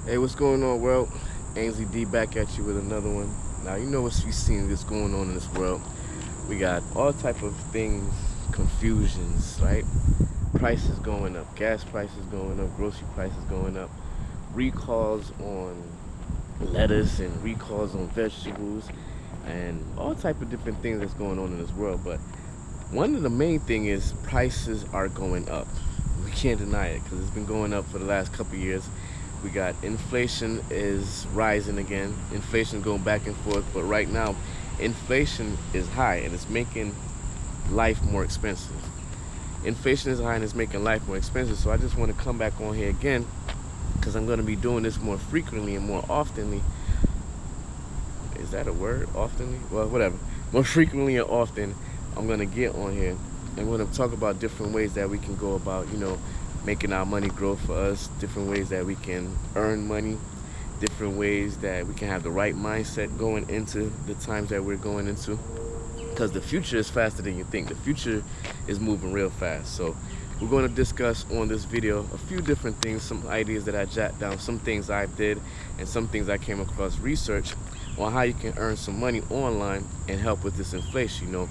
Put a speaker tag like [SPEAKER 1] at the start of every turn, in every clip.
[SPEAKER 1] Hey, what's going on, world? Ansley D back at you with another one. Now, you know what we've seen this going on in this world. We got all type of things, confusions, right? Prices going up, gas prices going up, grocery prices going up, recalls on lettuce and recalls on vegetables, and all type of different things that's going on in this world. But one of the main thing is prices are going up. We can't deny it because it's been going up for the last couple of years. We got inflation is rising again. Inflation going back and forth, but right now, inflation is high and it's making life more expensive. Inflation is high and it's making life more expensive. So I just want to come back on here again because I'm going to be doing this more frequently and more oftenly. Is that a word? Oftenly? Well, whatever. More frequently and often, I'm going to get on here and we're going to talk about different ways that we can go about, making our money grow for us, different ways that we can earn money, different ways that we can have the right mindset going into the times that we're going into. Because the future is faster than you think. The future is moving real fast. So we're going to discuss on this video a few different things, some ideas that I jot down, some things I did, and some things I came across research on how you can earn some money online and help with this inflation,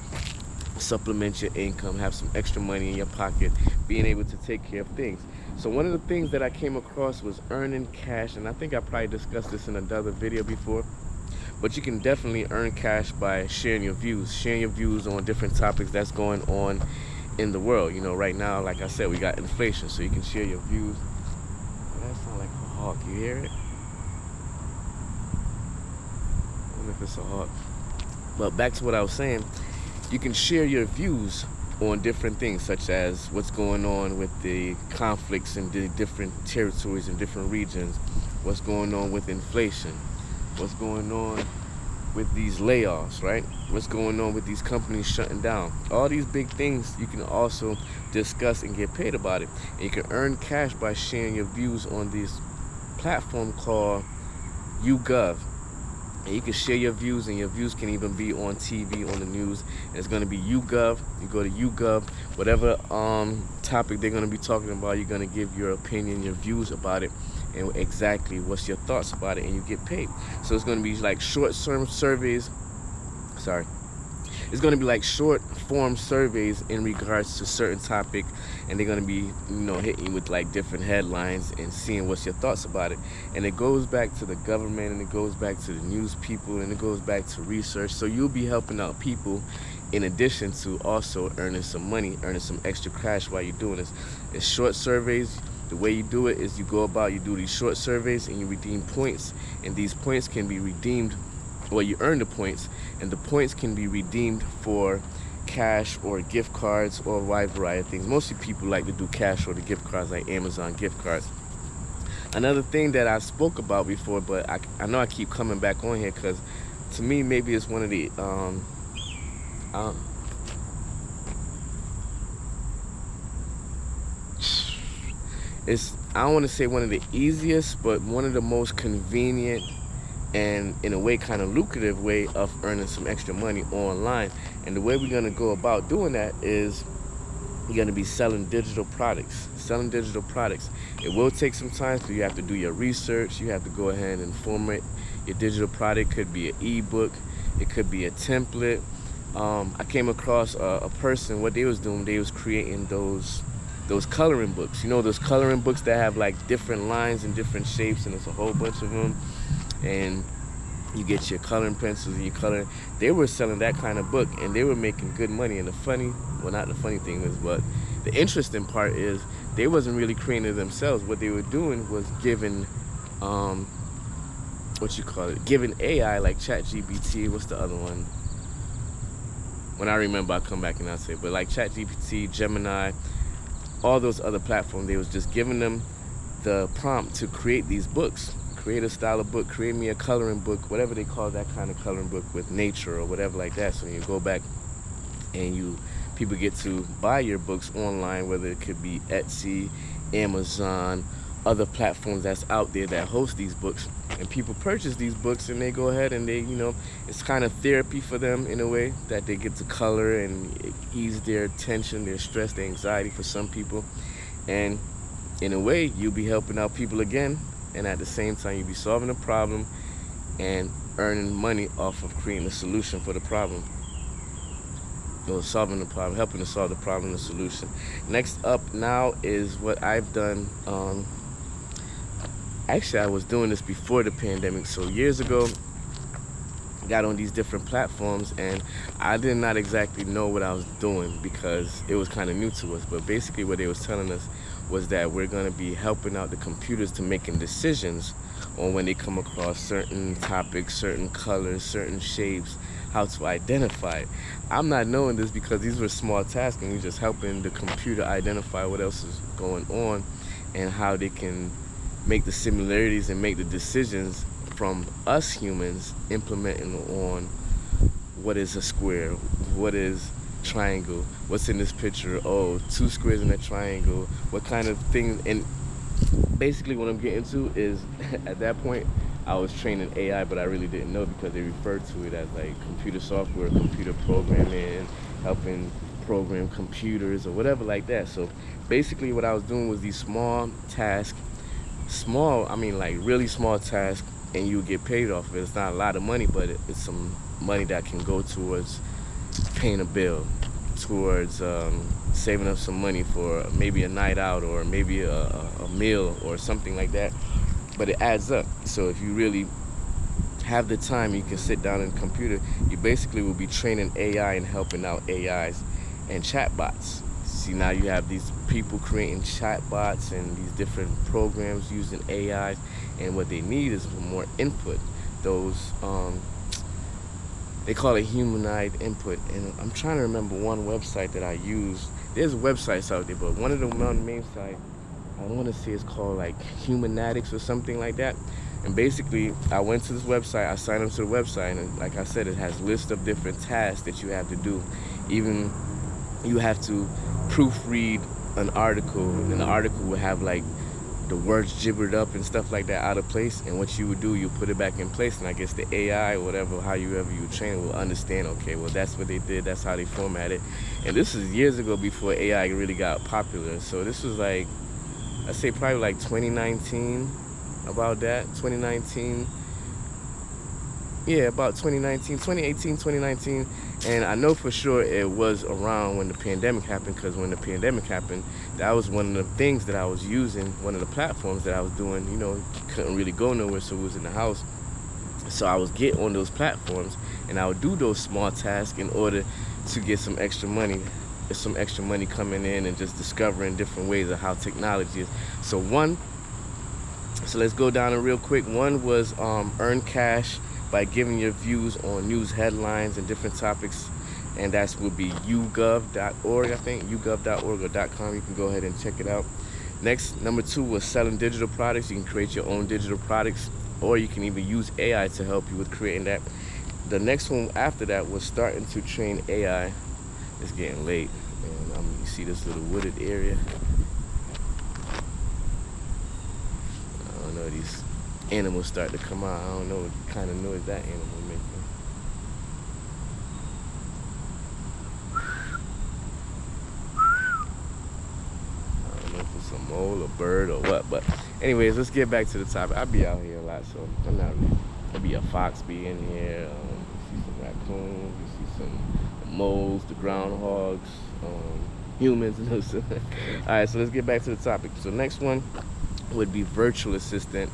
[SPEAKER 1] supplement your income, have some extra money in your pocket, being able to take care of things. So one of the things that I came across was earning cash, and I think I probably discussed this in another video before, but you can definitely earn cash by sharing your views on different topics that's going on in the world. Right now, like I said, we got inflation, so you can share your views. Oh, that sounds like a hawk. You hear it? I don't know if it's a hawk. But back to what I was saying, you can share your views on different things, such as what's going on with the conflicts in the different territories and different regions, what's going on with inflation, what's going on with these layoffs, right? What's going on with these companies shutting down. All these big things you can also discuss and get paid about it. And you can earn cash by sharing your views on this platform called YouGov. And you can share your views, and your views can even be on TV, on the news. And it's going to be YouGov. You go to YouGov, whatever topic they're going to be talking about, you're going to give your opinion, your views about it, and exactly what's your thoughts about it, and you get paid. So it's going to be like short-term surveys. It's going to be like short form surveys in regards to certain topic, and they're going to be hitting you with like different headlines and seeing what's your thoughts about it. And it goes back to the government, and it goes back to the news people, and it goes back to research. So you'll be helping out people in addition to also earning some money, earning some extra cash while you're doing this. It's short surveys. The way you do it is you do these short surveys and you redeem points, and these points can be redeemed. Well, you earn the points, and the points can be redeemed for cash or gift cards or a wide variety of things. Mostly people like to do cash or the gift cards, like Amazon gift cards. Another thing that I spoke about before, but I know I keep coming back on here because to me maybe it's one of the I don't want to say one of the easiest, but one of the most convenient and in a way kind of lucrative way of earning some extra money online. And the way we're going to go about doing that is you're going to be selling digital products. It will take some time, so you have to do your research. You have to go ahead and format your digital product. Could be an ebook, it could be a template. I came across a person. What they was doing, they was creating those coloring books. Those coloring books that have like different lines and different shapes, and it's a whole bunch of them. And you get your coloring pencils and your coloring. They were selling that kind of book, and they were making good money. And not the funny thing is, but the interesting part is they wasn't really creating it themselves. What they were doing was giving, giving AI like ChatGPT. What's the other one? When I remember, I'll come back and I'll say. But like ChatGPT, Gemini, all those other platforms, they was just giving them the prompt to create these books. Create a style of book, create me a coloring book, whatever they call that kind of coloring book with nature or whatever like that. So you go back and people get to buy your books online, whether it could be Etsy, Amazon, other platforms that's out there that host these books. And people purchase these books, and they go ahead and they, it's kind of therapy for them in a way that they get to color and ease their tension, their stress, their anxiety for some people. And in a way, you'll be helping out people again and at the same time you be solving a problem and earning money off of creating a solution for the problem, or solving the problem, helping to solve the problem, the solution. Next up now is what I've done. Actually, I was doing this before the pandemic. So years ago, got on these different platforms, and I did not exactly know what I was doing because it was kind of new to us. But basically what they was telling us was that we're going to be helping out the computers to making decisions on when they come across certain topics, certain colors, certain shapes, how to identify it. I'm not knowing this because these were small tasks, and we're just helping the computer identify what else is going on and how they can make the similarities and make the decisions from us humans implementing on what is a square, what is triangle, what's in this picture, oh, two squares in a triangle, what kind of things. And basically what I'm getting to is at that point I was training AI, but I really didn't know because they referred to it as like computer software, computer programming, helping program computers or whatever like that. So basically what I was doing was these small tasks, I mean like really small tasks, and you get paid off of it. It's not a lot of money, but it's some money that can go towards paying a bill, towards saving up some money for maybe a night out or maybe a meal or something like that. But it adds up. So if you really have the time, you can sit down in the computer. You basically will be training AI and helping out AIs and chatbots. See, now you have these people creating chatbots and these different programs using AI, and what they need is more input. Those they call it humanized input. And I'm trying to remember one website that I used. There's websites out there, but one of the main sites, I want to say it's called like Humanatics or something like that. And basically I went to this website, I signed up to the website, and like I said, it has lists of different tasks that you have to do. Even you have to proofread an article, and the article will have like the words gibbered up and stuff like that out of place, and what you would do, you put it back in place, and I guess the AI or whatever, however you train it, will understand, okay, well that's what they did, that's how they formatted. And this is years ago before AI really got popular. So this was like, I'd say probably like 2019, about that, 2019. Yeah, about 2019, 2018, 2019. And I know for sure it was around when the pandemic happened, because when the pandemic happened, that was one of the things that I was using, one of the platforms that I was doing. You know, couldn't really go nowhere, so it was in the house. So I was get on those platforms, and I would do those small tasks in order to get some extra money. There's some extra money coming in, and just discovering different ways of how technology is. So let's go down it real quick. One was earn cash by giving your views on news headlines and different topics, and that would be YouGov.org, I think, YouGov.org or .com. You can go ahead and check it out. Next, number 2 was selling digital products. You can create your own digital products, or you can even use AI to help you with creating that. The next one after that was starting to train AI. It's getting late, and you see this little wooded area. I don't know, these animals start to come out. I don't know what kind of noise that animal making. I don't know if it's a mole, a bird, or what. But anyways, let's get back to the topic. I be out here a lot, so I'm not really. There'll be a fox be in here. You see some raccoons. You see some moles, the groundhogs, humans, and those. All right, so let's get back to the topic. So next one would be virtual assistant.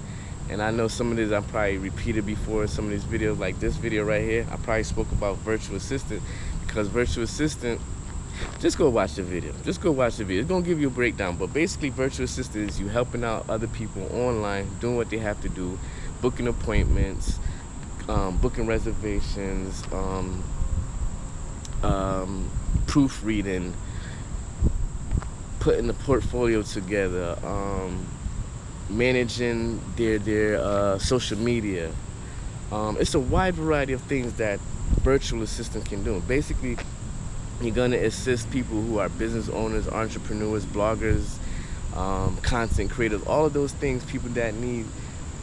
[SPEAKER 1] And I know some of this I probably repeated before in some of these videos, like this video right here. I probably spoke about virtual assistant, because virtual assistant, just go watch the video. Just go watch the video. It's gonna give you a breakdown. But basically, virtual assistant is you helping out other people online, doing what they have to do, booking appointments, booking reservations, proofreading, putting the portfolio together, managing their social media. It's a wide variety of things that virtual assistant can do. Basically, you're gonna assist people who are business owners, entrepreneurs, bloggers, content creators, all of those things, people that need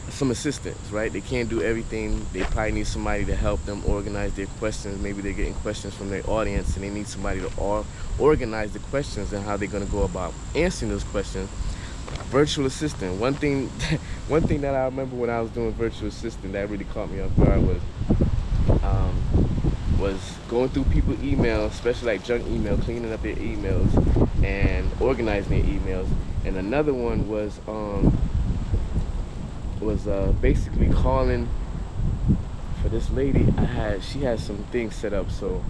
[SPEAKER 1] some assistance, right? They can't do everything. They probably need somebody to help them organize their questions. Maybe they're getting questions from their audience, and they need somebody to organize the questions and how they're gonna go about answering those questions. Virtual assistant. One thing one thing that I remember when I was doing virtual assistant that really caught me off guard was going through people's emails, especially like junk email, cleaning up their emails and organizing their emails. And another one was basically calling for this lady. She had some things set up, so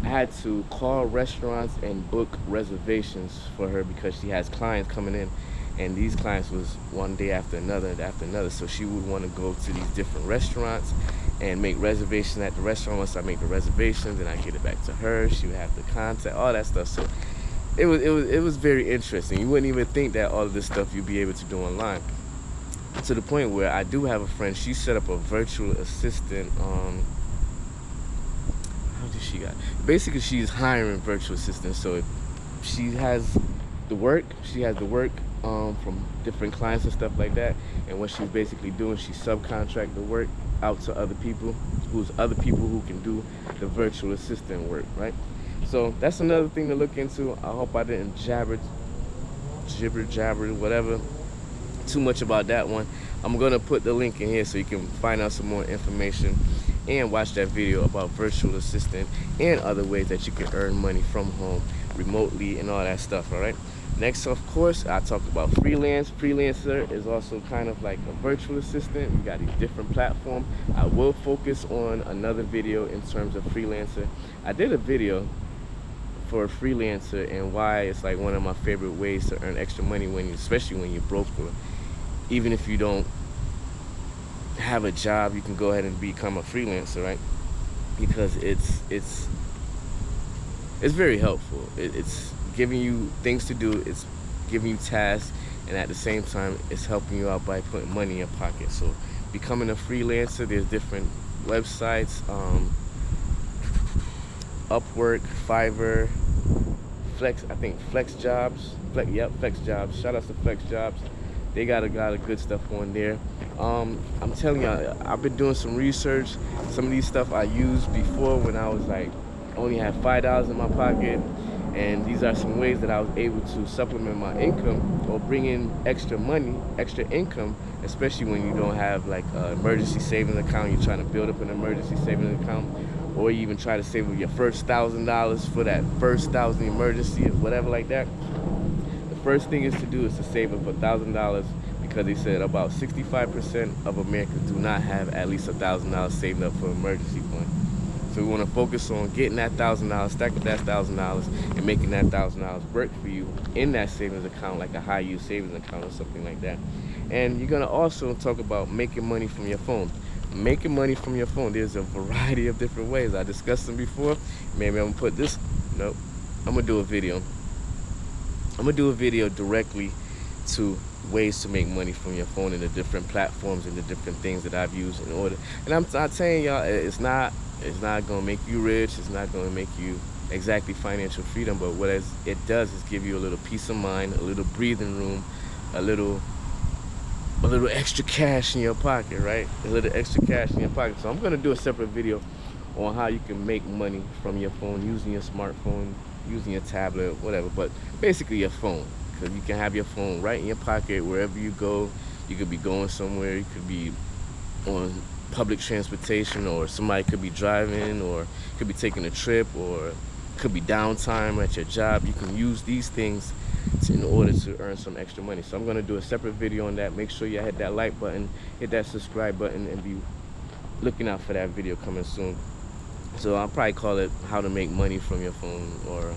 [SPEAKER 1] I had to call restaurants and book reservations for her because she has clients coming in, and these clients was one day after another. So she would want to go to these different restaurants and make reservations at the restaurant. Once I make the reservations, and I get it back to her, she would have to contact all that stuff. So it was very interesting. You wouldn't even think that all of this stuff you'd be able to do online. To the point where I do have a friend, she set up a virtual assistant. How did she got? Basically, she's hiring virtual assistants. So she has the work from different clients and stuff like that. And what she's basically doing, she subcontract the work out to other people who can do the virtual assistant work, right? So that's another thing to look into. I hope I didn't jabber, whatever, too much about that one. I'm gonna put the link in here so you can find out some more information and watch that video about virtual assistant and other ways that you can earn money from home remotely and all that stuff. All right, next, of course, I talked about freelancer is also kind of like a virtual assistant. We got these different platforms. I will focus on another video in terms of freelancer. I did a video for a freelancer and why it's like one of my favorite ways to earn extra money especially when you're broke, or even if you don't have a job, you can go ahead and become a freelancer, right? Because it's very helpful. It's giving you things to do, it's giving you tasks, and at the same time it's helping you out by putting money in your pocket. So becoming a freelancer, there's different websites, Upwork, Fiverr, Flex Jobs. Shout out to Flex Jobs. They got a lot of good stuff on there. I'm telling you, I've been doing some research. Some of these stuff I used before when I was like only had $5 in my pocket, and these are some ways that I was able to supplement my income or bring in extra money, extra income, especially when you don't have like an emergency savings account. You're trying to build up an emergency savings account, or you even try to save your first $1,000 for that first 1,000 emergency or whatever like that. The first thing is to do is to save up $1,000, because they said about 65% of Americans do not have at least $1,000 saved up for emergency fund. So we want to focus on getting that $1,000, stack up that $1,000, and making that $1,000 work for you in that savings account, like a high-yield savings account or something like that. And you're gonna also talk about making money from your phone. Making money from your phone, there's a variety of different ways. I discussed them before. Maybe I'm gonna put this. Nope. I'm gonna do a video. I'm gonna do a video directly to ways to make money from your phone and the different platforms and the different things that I've used in order. And I'm telling y'all, it's not gonna make you rich. It's not gonna make you exactly financial freedom. But what it does is give you a little peace of mind, a little breathing room, a little extra cash in your pocket, right? A little extra cash in your pocket. So I'm gonna do a separate video on how you can make money from your phone, using your smartphone, using your tablet, whatever, but basically your phone, because you can have your phone right in your pocket wherever you go. You could be going somewhere, you could be on public transportation, or somebody could be driving, or could be taking a trip, or could be downtime at your job. You can use these things in order to earn some extra money. So I'm going to do a separate video on that. Make sure you hit that like button, hit that subscribe button, and be looking out for that video coming soon. So I'll probably call it how to make money from your phone, or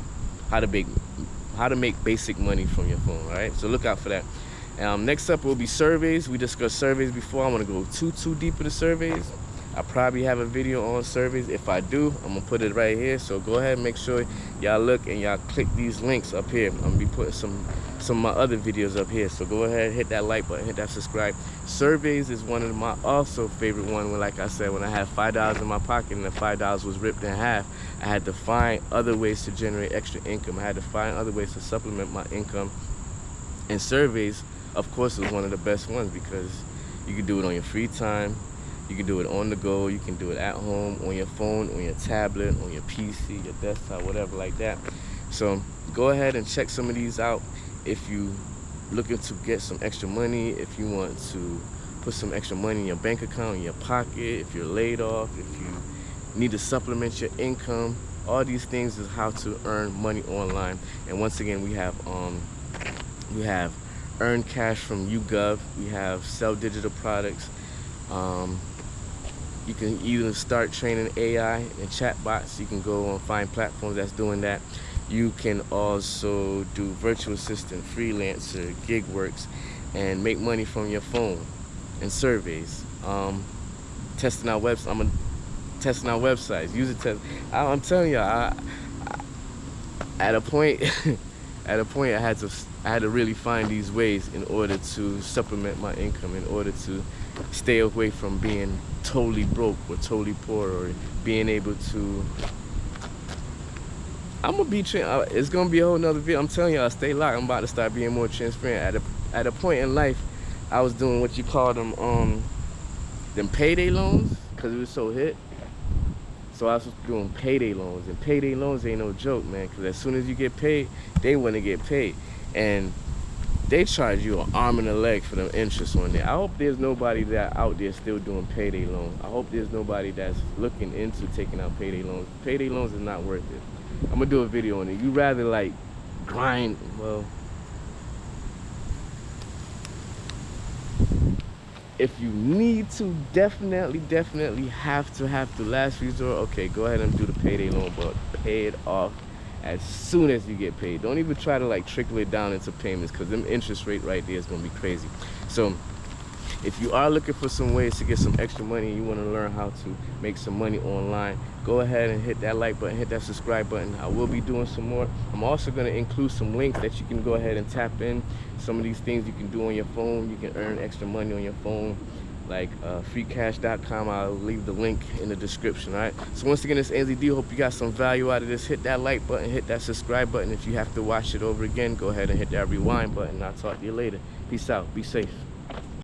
[SPEAKER 1] how to make basic money from your phone. All right, so look out for that. Next up will be surveys. We discussed surveys before. I want to go too deep into surveys. I probably have a video on surveys. If I do, I'm gonna put it right here. So go ahead and make sure y'all look and y'all click these links up here. I'm gonna be putting some of my other videos up here. So go ahead, hit that like button, hit that subscribe. Surveys is one of my also favorite one. When, like I said, when I had $5 in my pocket and the $5 was ripped in half, I had to find other ways to generate extra income. I had to find other ways to supplement my income. And surveys, of course, was one of the best ones, because you can do it on your free time. You can do it on the go, you can do it at home, on your phone, on your tablet, on your PC, your desktop, whatever like that. So go ahead and check some of these out if you looking to get some extra money, if you want to put some extra money in your bank account, in your pocket, if you're laid off, if you need to supplement your income. All these things is how to earn money online. And once again, we have earn cash from YouGov. We have sell digital products. You can even start training AI and chatbots. You can go and find platforms that's doing that. You can also do virtual assistant, freelancer, gig works, and make money from your phone and surveys. Testing our website. Testing our websites. User test. I'm telling you, at a point, I had to really find these ways in order to supplement my income, in order to stay away from being totally broke or totally poor, or being able to. It's gonna be a whole nother video. I'm telling y'all, stay locked. I'm about to start being more transparent. At a point in life, I was doing what you call them payday loans, because it was so hit. So I was doing payday loans, and payday loans ain't no joke, man, because as soon as you get paid, they want to get paid. And they charge you an arm and a leg for them interest on there. I hope there's nobody that out there still doing payday loans. I hope there's nobody that's looking into taking out payday loans. Payday loans is not worth it. I'm going to do a video on it. You rather like grind, well, if you need to, definitely have to last resort, okay, go ahead and do the payday loan, but pay it off as soon as you get paid. Don't even try to like trickle it down into payments, because them interest rate right there is gonna be crazy. So if you are looking for some ways to get some extra money and you want to learn how to make some money online, go ahead and hit that like button, hit that subscribe button. I will be doing some more. I'm also going to include some links that you can go ahead and tap in. Some of these things you can do on your phone. You can earn extra money on your phone, like freecash.com. I'll leave the link in the description. All right, so once again, it's Ansley D. Hope you got some value out of this. Hit that like button, hit that subscribe button. If you have to watch it over again, go ahead and hit that rewind button. I'll talk to you later. Peace out. Be safe.